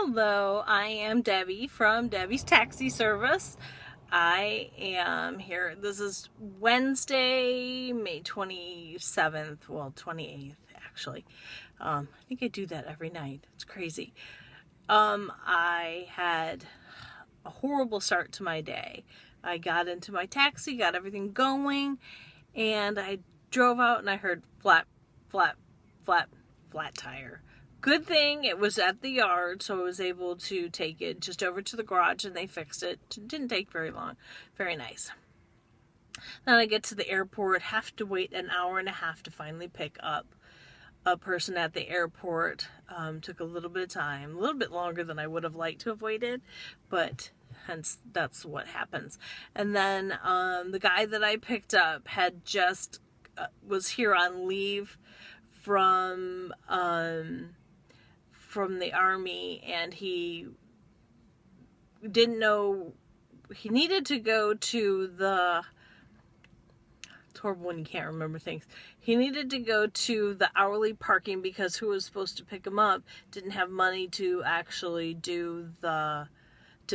Hello, I am Debbie from Debbie's Taxi Service. I am here. This is Wednesday, May 27th. Well, 28th, actually. I think I do that every night. It's crazy. I had a horrible start to my day. I got into my taxi, got everything going, and I drove out and I heard flat, flat, flat, flat tire. Good thing it was at the yard, so I was able to take it just over to the garage and they fixed it. It didn't take very long. Very nice. Then I get to the airport, have to wait an hour and a half to finally pick up a person at the airport. Took a little bit of time, a little bit longer than I would have liked to have waited, but hence that's what happens. And then the guy that I picked up had just was here on leave from the army, and he didn't know he needed to go to the, it's horrible when you can't remember things. He needed to go to the hourly parking because who was supposed to pick him up didn't have money to actually do to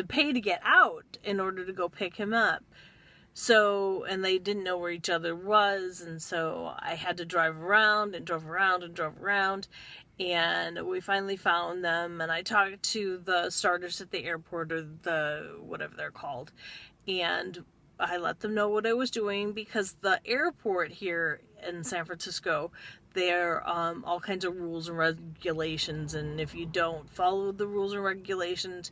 pay to get out in order to go pick him up. So, and they didn't know where each other was, and so I had to drive around and drove around and drove around, and we finally found them, and I talked to the starters at the airport, or the, whatever they're called, and I let them know what I was doing, because the airport here in San Francisco, there are all kinds of rules and regulations, and if you don't follow the rules and regulations,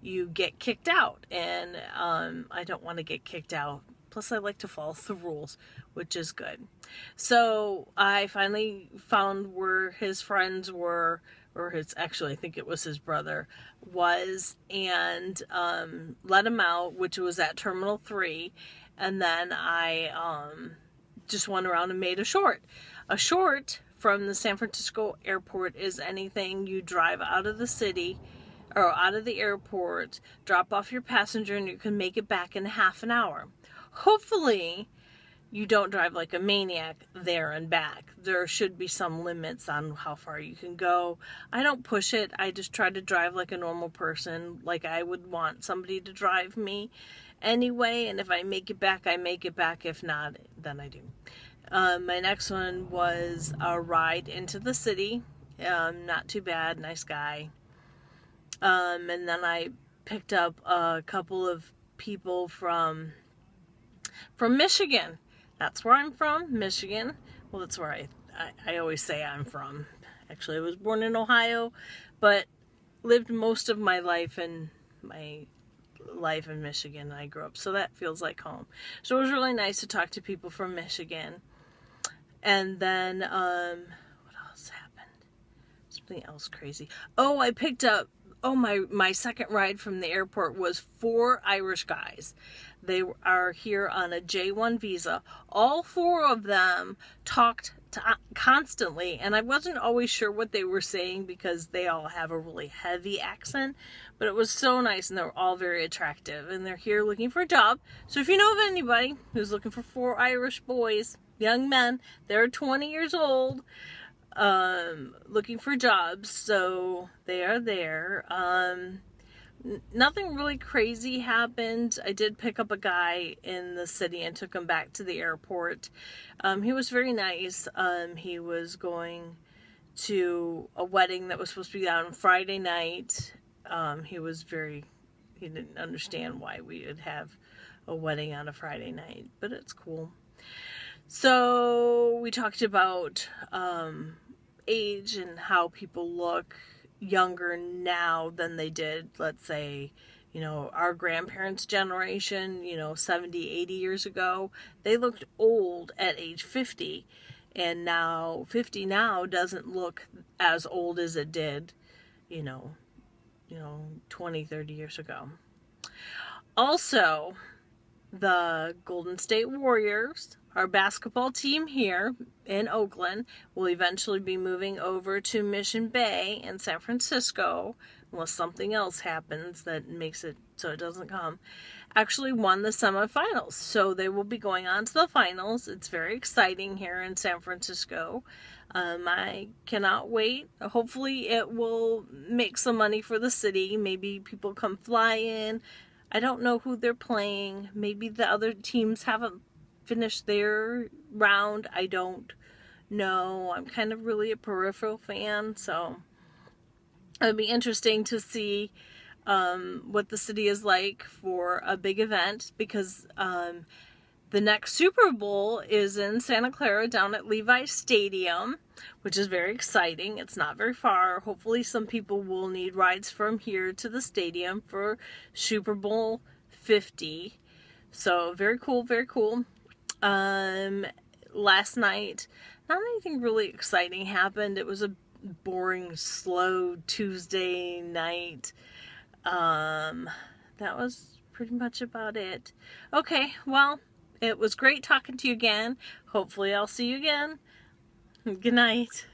you get kicked out, and I don't want to get kicked out. Plus, I like to follow the rules, which is good. So I finally found where his friends were, or his, actually I think it was his brother, was, and let him out, which was at Terminal 3, and then I just went around and made a short. A short from the San Francisco airport is anything you drive out of the city or out of the airport, drop off your passenger, and you can make it back in half an hour. Hopefully, you don't drive like a maniac there and back. There should be some limits on how far you can go. I don't push it. I just try to drive like a normal person, like I would want somebody to drive me anyway. And if I make it back, I make it back. If not, then I do. My next one was a ride into the city. Not too bad. Nice guy. And then I picked up a couple of people from Michigan. That's where I'm from, Michigan. Well, that's where I always say I'm from. Actually, I was born in Ohio, but lived most of my life in Michigan. I grew up, so that feels like home. So it was really nice to talk to people from Michigan. And then, what else happened? Something else crazy. Oh, I picked up, my second ride from the airport was 4 Irish guys. They are here on a J1 visa. All 4 of them talked constantly, and I wasn't always sure what they were saying because they all have a really heavy accent, but it was so nice, and they were all very attractive, and they're here looking for a job. So if you know of anybody who's looking for 4 Irish boys, young men, they're 20 years old, looking for jobs, so they are there. Nothing really crazy happened. I did pick up a guy in the city and took him back to the airport. He was very nice. He was going to a wedding that was supposed to be on Friday night. He didn't understand why we would have a wedding on a Friday night, but it's cool. So we talked about age and how people look younger now than they did, let's say, our grandparents' generation, 70, 80 years ago. They looked old at age 50, and now 50 now doesn't look as old as it did, 20, 30 years ago. Also, the Golden State Warriors, our basketball team here in Oakland, will eventually be moving over to Mission Bay in San Francisco, unless something else happens that makes it so it doesn't come, actually won the semifinals. So they will be going on to the finals. It's very exciting here in San Francisco. I cannot wait. Hopefully it will make some money for the city. Maybe people come fly in. I don't know who they're playing. Maybe the other teams haven't finished their round. I don't know. I'm kind of really a peripheral fan, so it'll be interesting to see what the city is like for a big event, because the next Super Bowl is in Santa Clara down at Levi's Stadium, which is very exciting. It's not very far. Hopefully some people will need rides from here to the stadium for Super Bowl 50. So very cool, very cool. Last night, not anything really exciting happened. It was a boring, slow Tuesday night. That was pretty much about it. Okay, well, it was great talking to you again. Hopefully I'll see you again. Good night.